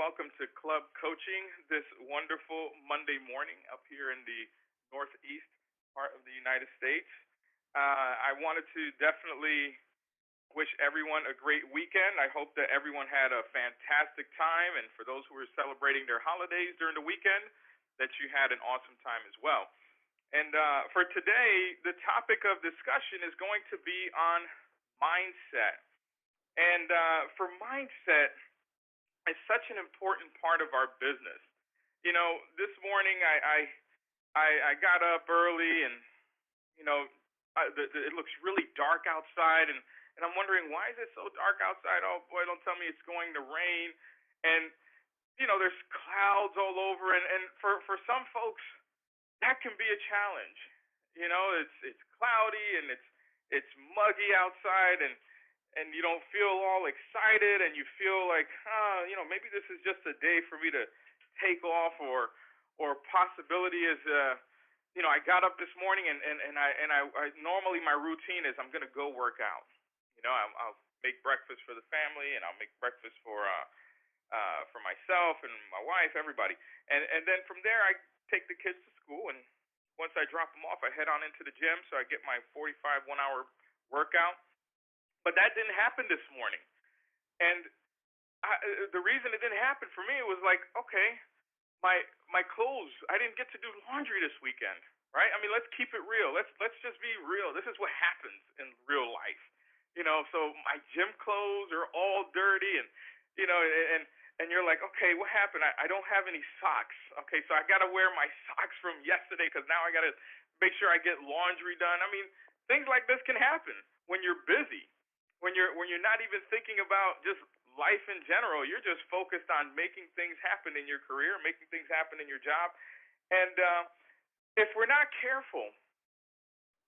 welcome to Club Coaching this wonderful Monday morning up here in the northeast part of the United States. I wanted to definitely wish everyone a great weekend. I hope that everyone had a fantastic time, and for those who are celebrating their holidays during the weekend, that you had an awesome time as well. And for today, the topic of discussion is going to be on mindset. And for mindset, it's such an important part of our business. You know, this morning I got up early, and you know, it looks really dark outside, and I'm wondering, why is it so dark outside? Oh boy, don't tell me it's going to rain. And you know, there's clouds all over, and for some folks that can be a challenge. You know, it's cloudy and it's muggy outside, and you don't feel all excited, and you feel like, you know, maybe this is just a day for me to take off, or possibility is, you know, I got up this morning, and I normally my routine is I'm gonna go work out. You know, I'll make breakfast for the family, and I'll make breakfast for myself and my wife, everybody, and then from there I take the kids to school, and once I drop them off, I head on into the gym so I get my 45 1 hour workout. But that didn't happen this morning. And the reason it didn't happen for me was like, okay, my clothes, I didn't get to do laundry this weekend, right? I mean, let's keep it real. Let's just be real. This is what happens in real life. You know, so my gym clothes are all dirty, and you know, and you're like, okay, what happened? I don't have any socks. Okay, so I got to wear my socks from yesterday because now I got to make sure I get laundry done. I mean, things like this can happen when you're busy, when you're not even thinking about just life in general. You're just focused on making things happen in your career, making things happen in your job, and if we're not careful,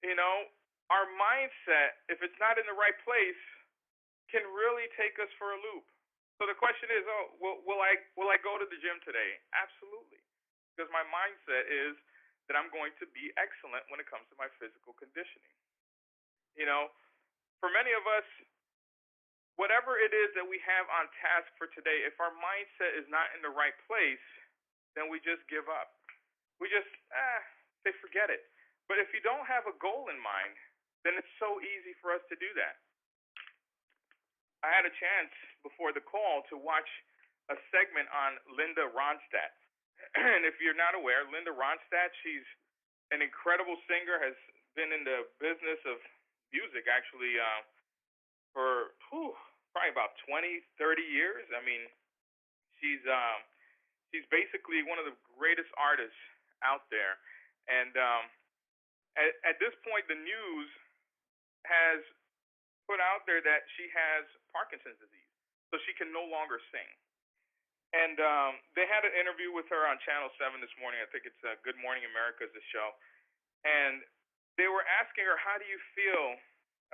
you know, our mindset, if it's not in the right place, can really take us for a loop. So the question is, oh, will I go to the gym today? Absolutely, because my mindset is that I'm going to be excellent when it comes to my physical conditioning. You know, for many of us, whatever it is that we have on task for today, if our mindset is not in the right place, then we just give up. We just say forget it. But if you don't have a goal in mind, then it's so easy for us to do that. I had a chance before the call to watch a segment on Linda Ronstadt. And if you're not aware, Linda Ronstadt, she's an incredible singer, has been in the business of music actually for probably about 20, 30 years. I mean, she's basically one of the greatest artists out there. And at this point, the news has put out there that she has Parkinson's disease, so she can no longer sing. And they had an interview with her on Channel 7 this morning. I think it's Good Morning America is the show. And they were asking her, how do you feel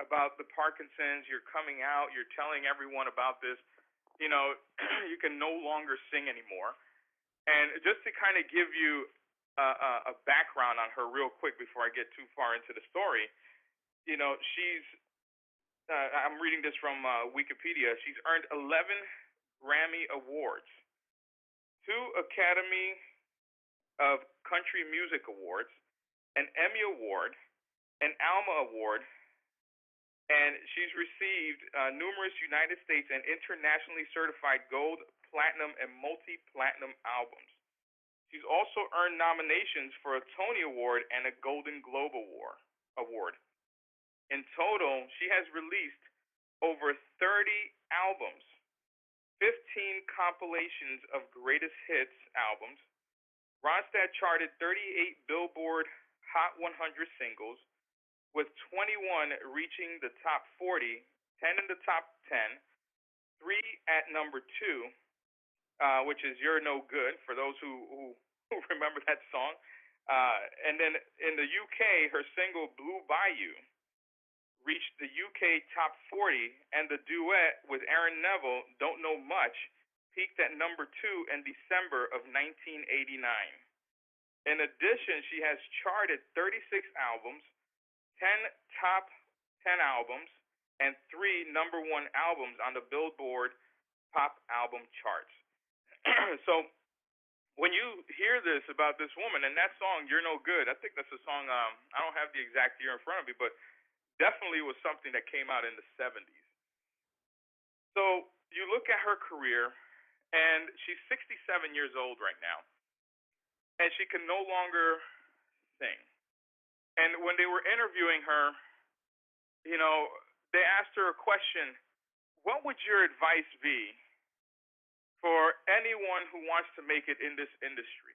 about the Parkinson's? You're coming out, you're telling everyone about this. You know, you can no longer sing anymore. And just to kind of give you a background on her real quick before I get too far into the story, you know, I'm reading this from Wikipedia. She's earned 11 Grammy Awards, 2 Academy of Country Music Awards, an Emmy Award, an Alma Award, and she's received numerous United States and internationally certified gold, platinum, and multi-platinum albums. She's also earned nominations for a Tony Award and a Golden Globe Award. In total, she has released over 30 albums, 15 compilations of greatest hits albums. Ronstadt charted 38 Billboard Hot 100 singles, with 21 reaching the top 40, 10 in the top 10, 3 at number 2, which is You're No Good, for those who remember that song. And then in the UK, her single Blue Bayou reached the UK top 40, and the duet with Aaron Neville, Don't Know Much, peaked at number 2 in December of 1989. In addition, she has charted 36 albums, 10 top 10 albums, and 3 number 1 albums on the Billboard Pop Album charts. So when you hear this about this woman and that song, "You're No Good," I think that's a song. I don't have the exact year in front of me, but definitely was something that came out in the '70s. So you look at her career, and she's 67 years old right now, and she can no longer sing. And when they were interviewing her, you know, they asked her a question: "What would your advice be for anyone who wants to make it in this industry?"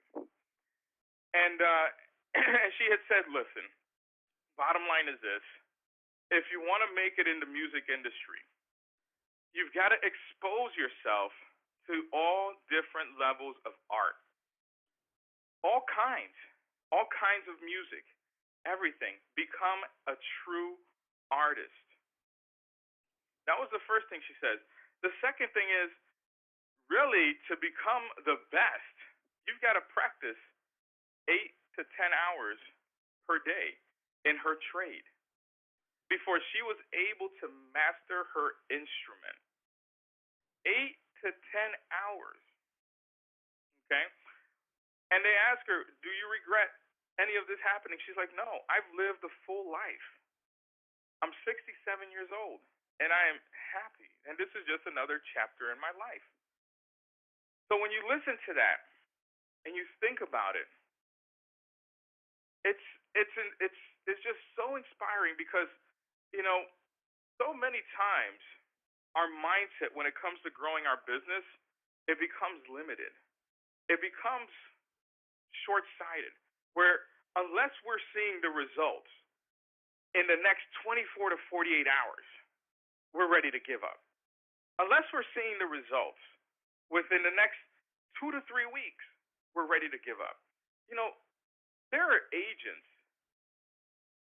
And and she had said, "Listen, bottom line is this: if you want to make it in the music industry, you've got to expose yourself to all different levels of art, all kinds, all kinds of music, everything. Become a true artist." That was the first thing she says. The second thing is, really, to become the best, you've got to practice 8 to 10 hours per day in her trade before she was able to master her instrument. 8 to 10 hours. Okay? And they ask her, "Do you regret any of this happening?" She's like, "No, I've lived a full life. I'm 67 years old, and I am happy. And this is just another chapter in my life." So when you listen to that and you think about it, it's it's just so inspiring because you know so many times our mindset when it comes to growing our business, it becomes limited. It becomes short-sighted, where unless we're seeing the results in the next 24 to 48 hours, we're ready to give up. Unless we're seeing the results within the next 2 to 3 weeks, we're ready to give up. You know, there are agents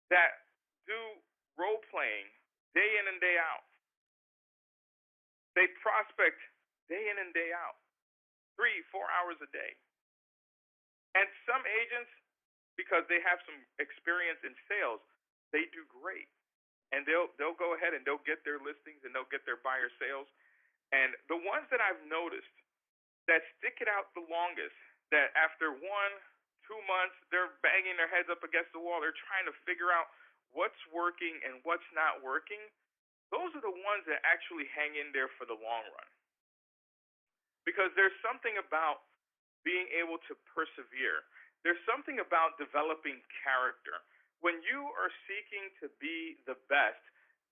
that do role playing day in and day out. They prospect day in and day out, 3, 4 hours a day. And some agents, because they have some experience in sales, they do great. And they'll go ahead and they'll get their listings and they'll get their buyer sales. And the ones that I've noticed that stick it out the longest, that after 1, 2 months, they're banging their heads up against the wall. They're trying to figure out what's working and what's not working. Those are the ones that actually hang in there for the long run. Because there's something about being able to persevere. There's something about developing character. When you are seeking to be the best,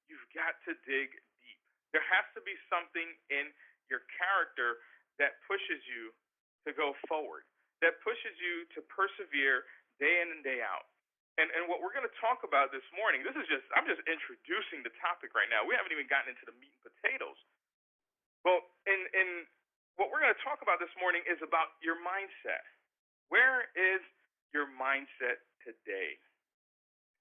you've got to dig deep. There has to be something in your character that pushes you to go forward, that pushes you to persevere day in and day out. And what we're going to talk about this morning, I'm just introducing the topic right now. We haven't even gotten into the meat and potatoes. Well, in what we're going to talk about this morning is about your mindset. Where is your mindset today?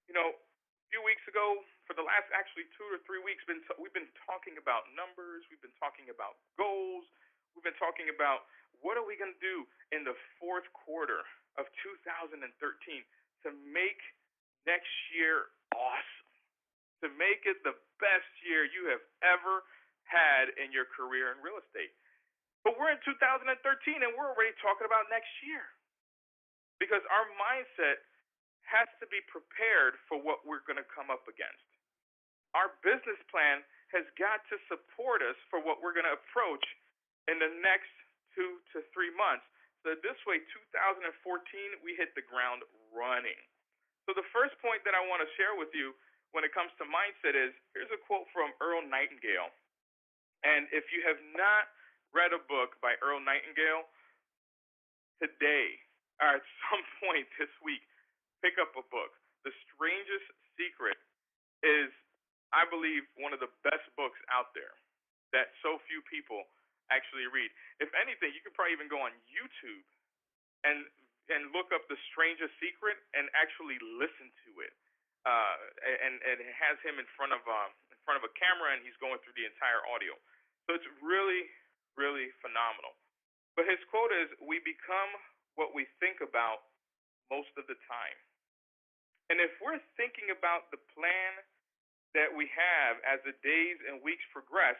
You know, a few weeks ago, for the last actually 2 or 3 weeks, we've been talking about numbers. We've been talking about goals. We've been talking about what are we going to do in the fourth quarter of 2013 to make next year awesome, to make it the best year you have ever had in your career in real estate. But we're in 2013 and we're already talking about next year because our mindset has to be prepared for what we're going to come up against. Our business plan has got to support us for what we're going to approach in the next 2 to 3 months. So this way, 2014, we hit the ground running. So the first point that I want to share with you when it comes to mindset is, here's a quote from Earl Nightingale. And if you have not read a book by Earl Nightingale, today, or at some point this week, pick up a book. The Strangest Secret is, I believe, one of the best books out there that so few people actually read. If anything, you could probably even go on YouTube and look up The Strangest Secret and actually listen to it. And it has him in front of a camera, and he's going through the entire audio. So it's really, really phenomenal. But his quote is, "We become what we think about most of the time." And if we're thinking about the plan that we have as the days and weeks progress,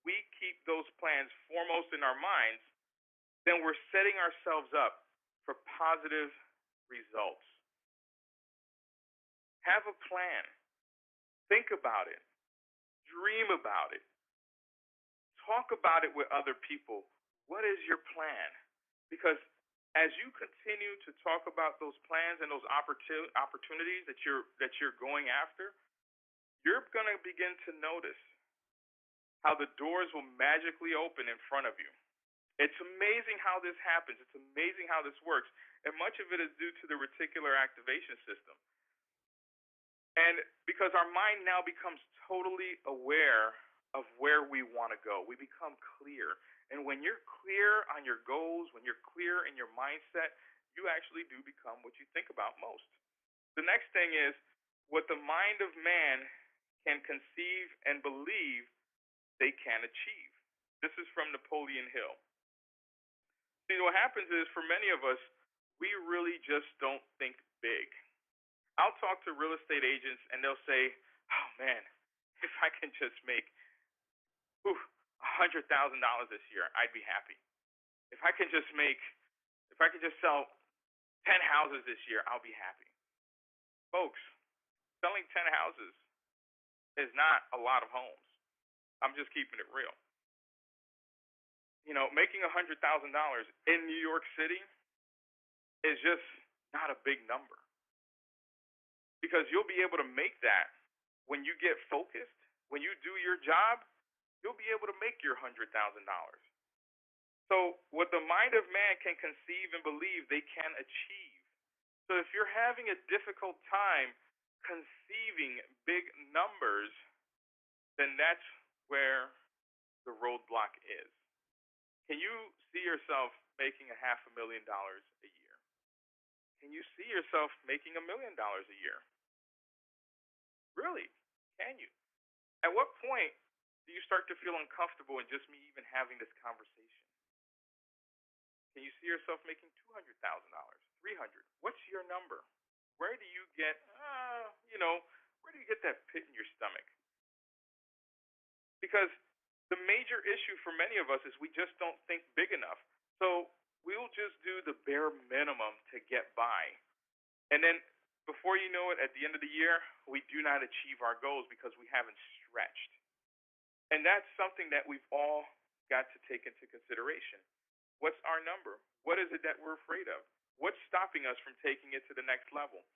we keep those plans foremost in our minds, then we're setting ourselves up for positive results. Have a plan. Think about it. Dream about it. Talk about it with other people. What is your plan? Because as you continue to talk about those plans and those opportunities that you're going after, you're going to begin to notice how the doors will magically open in front of you. It's amazing how this happens. It's amazing how this works. And much of it is due to the reticular activation system. And because our mind now becomes totally aware of where we want to go, we become clear. And when you're clear on your goals, when you're clear in your mindset, you actually do become what you think about most. The next thing is what the mind of man can conceive and believe they can achieve. This is from Napoleon Hill. See, what happens is for many of us, we really just don't think big. I'll talk to real estate agents and they'll say, "Oh man, if I can just make $100,000 this year, I'd be happy. If I can just make, if I can just sell 10 houses this year, I'll be happy." Folks, selling 10 houses is not a lot of homes. I'm just keeping it real. Making $100,000 in New York City is just not a big number because you'll be able to make that when you get focused, when you do your job, you'll be able to make your $100,000. So, what the mind of man can conceive and believe they can achieve. So, if you're having a difficult time conceiving big numbers, then that's where the roadblock is. Can you see yourself making $500,000 a year? Can you see yourself making $1,000,000 a year? Really? Can you? At what point do you start to feel uncomfortable in just me even having this conversation? Can you see yourself making $200,000, 300? What's your number? Where do you get, where do you get that pit in your stomach? Because the major issue for many of us is we just don't think big enough. So we'll just do the bare minimum to get by. And then before you know it, at the end of the year, we do not achieve our goals because we haven't stretched. And that's something that we've all got to take into consideration. What's our number? What is it that we're afraid of? What's stopping us from taking it to the next level?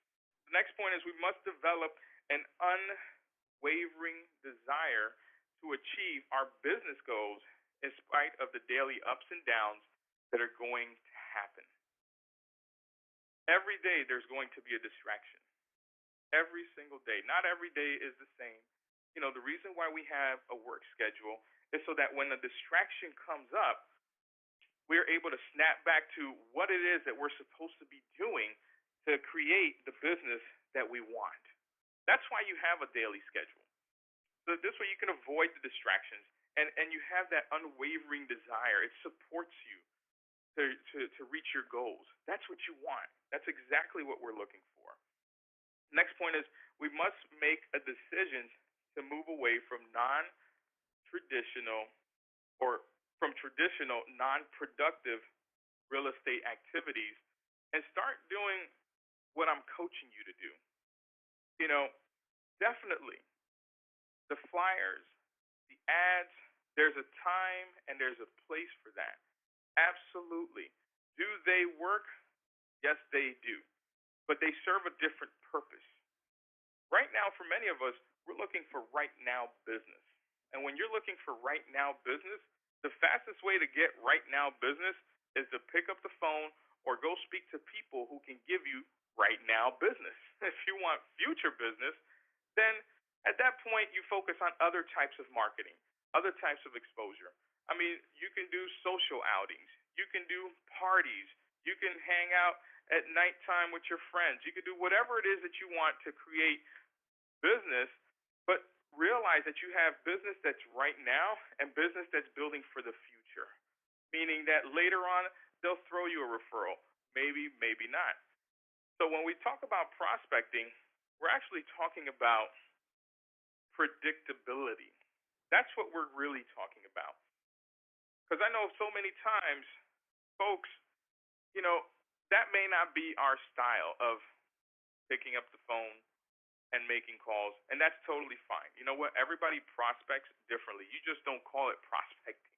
The next point is we must develop an unwavering desire to achieve our business goals in spite of the daily ups and downs that are going to happen. Every day there's going to be a distraction. Every single day. Not every day is the same. The reason why we have a work schedule is so that when a distraction comes up, we're able to snap back to what it is that we're supposed to be doing to create the business that we want. That's why you have a daily schedule. So this way you can avoid the distractions and you have that unwavering desire. It supports you to reach your goals. That's what you want. That's exactly what we're looking for. Next point is we must make a decision to move away from non-traditional or from traditional non-productive real estate activities and start doing what I'm coaching you to do. Definitely the flyers, the ads, there's a time and there's a place for that. Absolutely. Do they work? Yes, they do. But they serve a different purpose. Right now, for many of us, we're looking for right now business. And when you're looking for right now business, the fastest way to get right now business is to pick up the phone or go speak to people who can give you right now business. If you want future business, then at that point you focus on other types of marketing, other types of exposure. I mean, you can do social outings, you can do parties, you can hang out at nighttime with your friends, you can do whatever it is that you want to create business, but realize that you have business that's right now and business that's building for the future, meaning that later on they'll throw you a referral, maybe, maybe not. So when we talk about prospecting, we're actually talking about predictability. That's what we're really talking about. Because I know so many times Folks, you know, that may not be our style of picking up the phone and making calls, and that's totally fine. You know what? Everybody prospects differently. You just don't call it prospecting.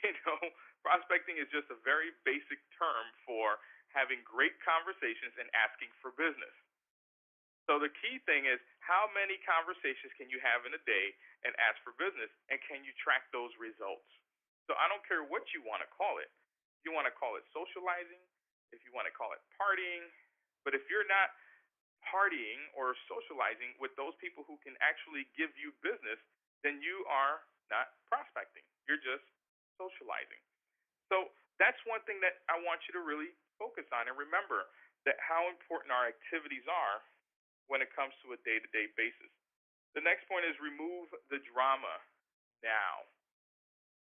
you know, Prospecting is just a very basic term for having great conversations and asking for business. So the key thing is how many conversations can you have in a day and ask for business, and can you track those results? So I don't care what you want to call it. If you want to call it socializing, if you want to call it partying, but if you're not partying or socializing with those people who can actually give you business, then you are not prospecting. You're just socializing. So that's one thing that I want you to really focus on and remember that how important our activities are when it comes to a day-to-day basis. The next point is remove the drama now.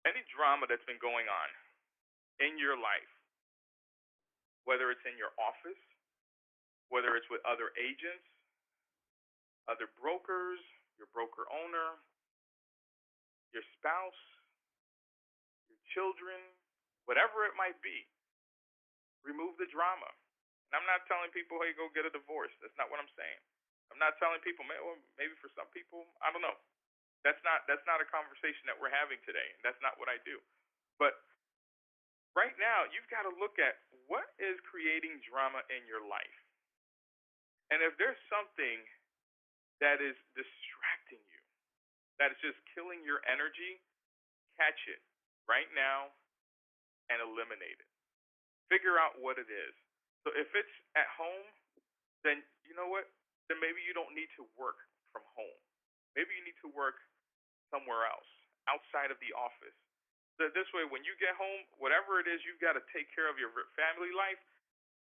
Any drama that's been going on in your life, whether it's in your office, whether it's with other agents, other brokers, your broker owner, your spouse, your children, whatever it might be, remove the drama. And I'm not telling people, hey, go get a divorce. That's not what I'm saying. I'm not telling people, well, maybe for some people, I don't know. That's not a conversation that we're having today. That's not what I do. But right now, you've got to look at what is creating drama in your life. And if there's something that is distracting you, that is just killing your energy, catch it right now and eliminate it. Figure out what it is. So if it's at home, then you know what? Then maybe you don't need to work from home. Maybe you need to work somewhere else, outside of the office. So this way, when you get home, whatever it is you've got to take care of your family life,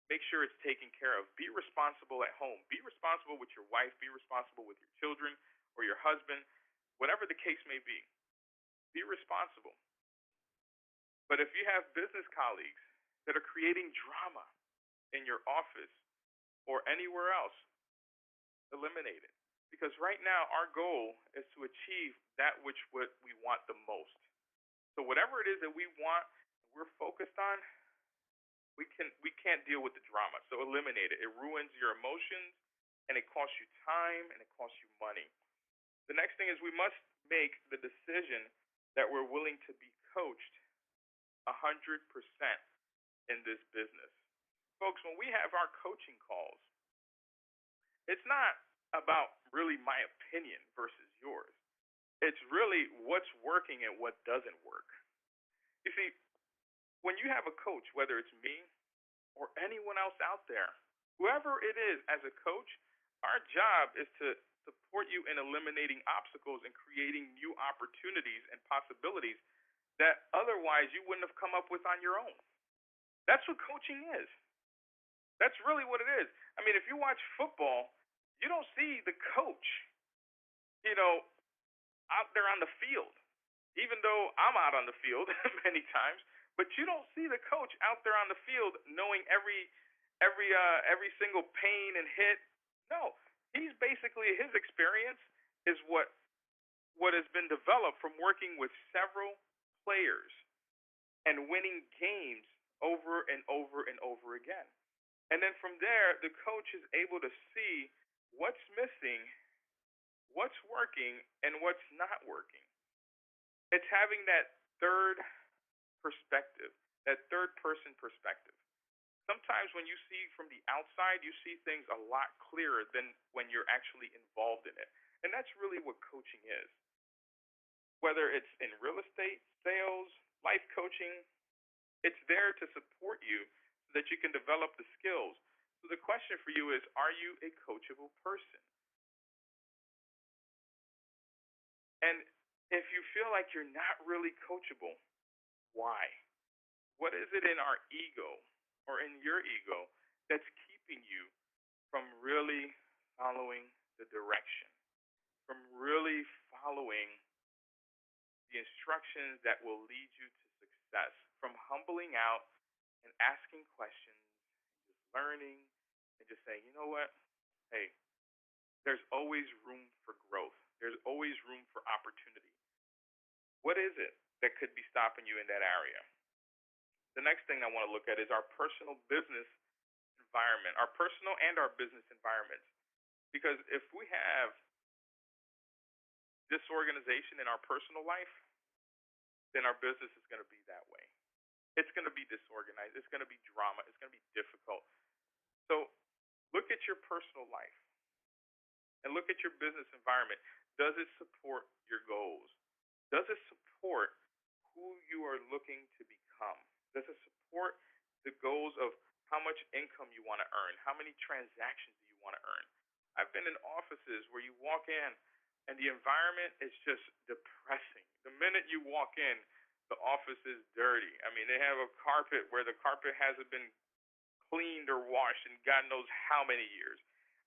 make sure it's taken care of. Be responsible at home. Be responsible with your wife. Be responsible with your children or your husband, whatever the case may be. Be responsible. But if you have business colleagues that are creating drama in your office or anywhere else, eliminate it. Because right now our goal is to achieve that which what we want the most. So whatever it is that we want, we're focused on, we can't deal with the drama. So eliminate it. It ruins your emotions and it costs you time and it costs you money. The next thing is we must make the decision that we're willing to be coached 100% in this business. Folks, when we have our coaching calls, it's not about really my opinion versus yours. It's really what's working and what doesn't work. You see, when you have a coach, whether it's me or anyone else out there, whoever it is as a coach, our job is to support you in eliminating obstacles and creating new opportunities and possibilities that otherwise you wouldn't have come up with on your own. That's what coaching is. That's really what it is. I mean, if you watch football, you don't see the coach, you know, out there on the field, even though I'm out on the field many times. But you don't see the coach out there on the field knowing every single pain and hit. No, he's basically his experience is what has been developed from working with several players and winning games over and over and over again. And then from there, the coach is able to see what's missing, what's working, and what's not working. It's having that third perspective, that third person perspective. Sometimes when you see from the outside, you see things a lot clearer than when you're actually involved in it. And that's really what coaching is. Whether it's in real estate, sales, life coaching, it's there to support you so that you can develop the skills. So the question for you is, are you a coachable person? And if you feel like you're not really coachable, why? What is it in our ego or in your ego that's keeping you from really following the direction, from really following the instructions that will lead you to success, from humbling out and asking questions, just learning, and just saying, you know what? Hey, there's always room for growth. There's always room for opportunity. What is it that could be stopping you in that area? the next thing I want to look at is our personal business environment, our personal and our business environments. Because if we have disorganization in our personal life, then our business is going to be that way. It's going to be disorganized. It's going to be drama. It's going to be difficult. So look at your personal life and look at your business environment. Does it support your goals? Does it support who you are looking to become? Does it support the goals of how much income you want to earn? How many transactions do you want to earn? I've been in offices where you walk in and the environment is just depressing. The minute you walk in, the office is dirty. I mean, they have a carpet where the carpet hasn't been cleaned or washed in God knows how many years.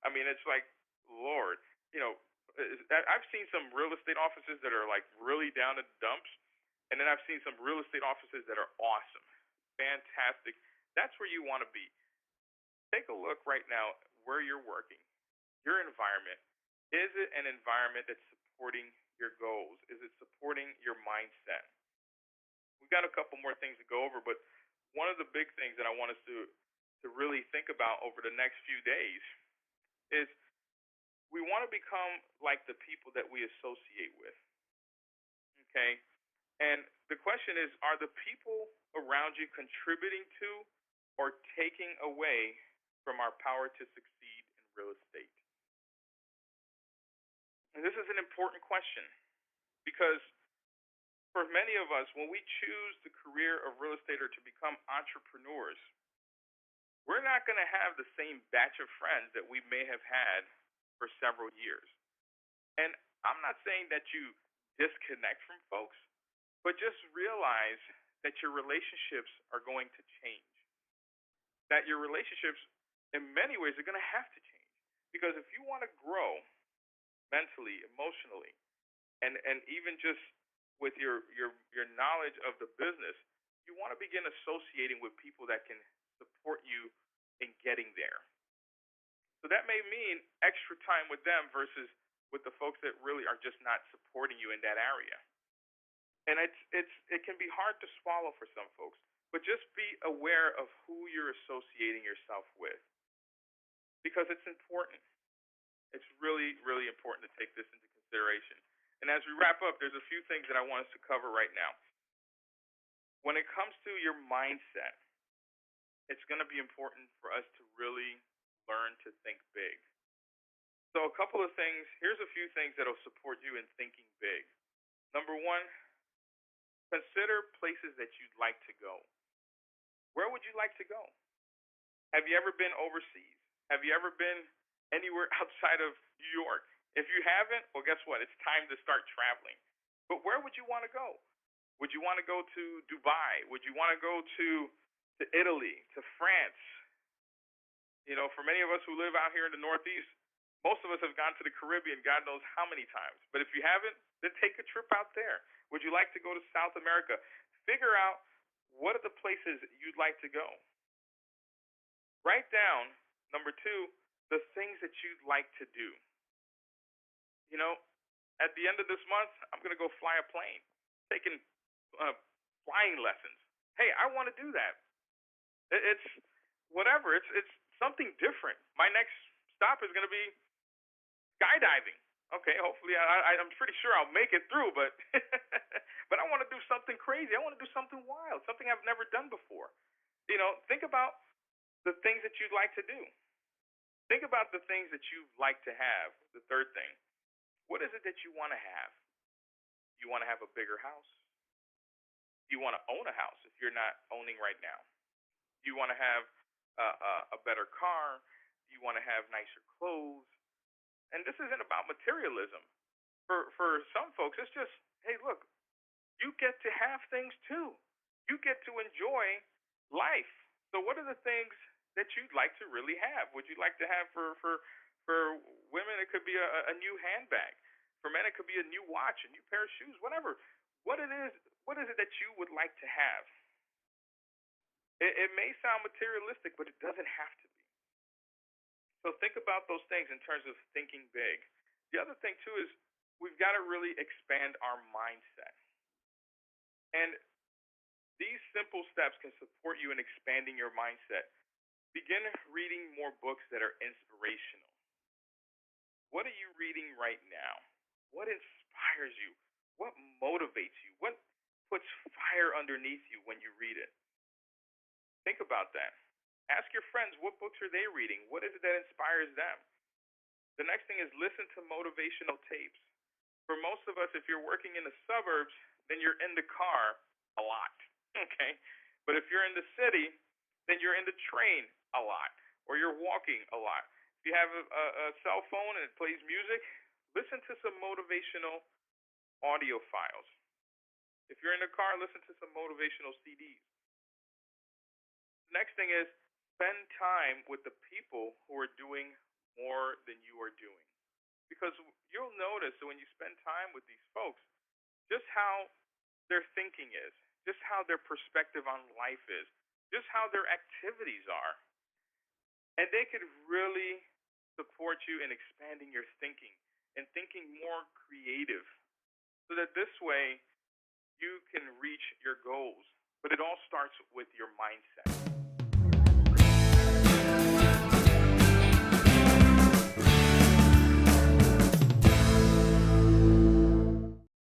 I mean, it's like, Lord, you know, I've seen some real estate offices that are like really down in the dumps, and then I've seen some real estate offices that are awesome, fantastic. That's where you want to be. Take a look right now where you're working, your environment. Is it an environment that's supporting your goals? Is it supporting your mindset? We've got a couple more things to go over, but one of the big things that I want us to really think about over the next few days is we want to become like the people that we associate with. Okay? And the question is, are the people around you contributing to or taking away from our power to succeed in real estate? And this is an important question because for many of us, when we choose the career of real estate or to become entrepreneurs, we're not going to have the same batch of friends that we may have had for several years. And I'm not saying that you disconnect from folks, but just realize that your relationships are going to change. That your relationships, in many ways, are going to have to change. Because if you want to grow mentally, emotionally, and even just with your knowledge of the business, you want to begin associating with people that can support you in getting there. So that may mean extra time with them versus with the folks that really are just not supporting you in that area. And it can be hard to swallow for some folks, but just be aware of who you're associating yourself with because it's important. It's really, really important to take this into consideration. And as we wrap up, there's a few things that I want us to cover right now. When it comes to your mindset, it's going to be important for us to really learn to think big. So a couple of things, here's a few things that will support you in thinking big. Number one, consider places that you'd like to go. Where would you like to go? Have you ever been overseas? Have you ever been anywhere outside of New York? If you haven't, well, guess what? It's time to start traveling. But where would you want to go? Would you want to go to Dubai? Would you want to go to Italy, to France? You know, for many of us who live out here in the Northeast, most of us have gone to the Caribbean God knows how many times. But if you haven't, then take a trip out there. Would you like to go to South America? Figure out what are the places you'd like to go. Write down, number two, the things that you'd like to do. You know, at the end of this month, I'm going to go fly a plane, taking flying lessons. Hey, I want to do that. It's whatever. It's something different. My next stop is going to be skydiving. Okay, hopefully I'm pretty sure I'll make it through, but but I want to do something crazy. I want to do something wild, something I've never done before. You know, think about the things that you'd like to do. Think about the things that you'd like to have. The third thing. What is it that you want to have? You want to have a bigger house? You want to own a house if you're not owning right now? You want to have a better car? You want to have nicer clothes? And this isn't about materialism. For some folks, it's just, hey, look, you get to have things too. You get to enjoy life. So what are the things that you'd like to really have? Would you like to have for women, it could be a new handbag. For men, it could be a new watch, a new pair of shoes, whatever. What is it that you would like to have? It may sound materialistic, but it doesn't have to be. So think about those things in terms of thinking big. The other thing, too, is we've got to really expand our mindset. And These simple steps can support you in expanding your mindset. Begin reading more books that are inspirational. What are you reading right now? What inspires you? What motivates you? What puts fire underneath you when you read it? Think about that. Ask your friends, what books are they reading? What is it that inspires them? The next thing is listen to motivational tapes. For most of us, if you're working in the suburbs, then you're in the car a lot. Okay? But if you're in the city, then you're in the train a lot, or you're walking a lot. If you have a cell phone and it plays music, listen to some motivational audio files. If you're in the car, listen to some motivational CDs. The next thing is spend time with the people who are doing more than you are doing. Because you'll notice that when you spend time with these folks, just how their thinking is, just how their perspective on life is, just how their activities are. And they could really support you in expanding your thinking and thinking more creative so that this way you can reach your goals. But it all starts with your mindset.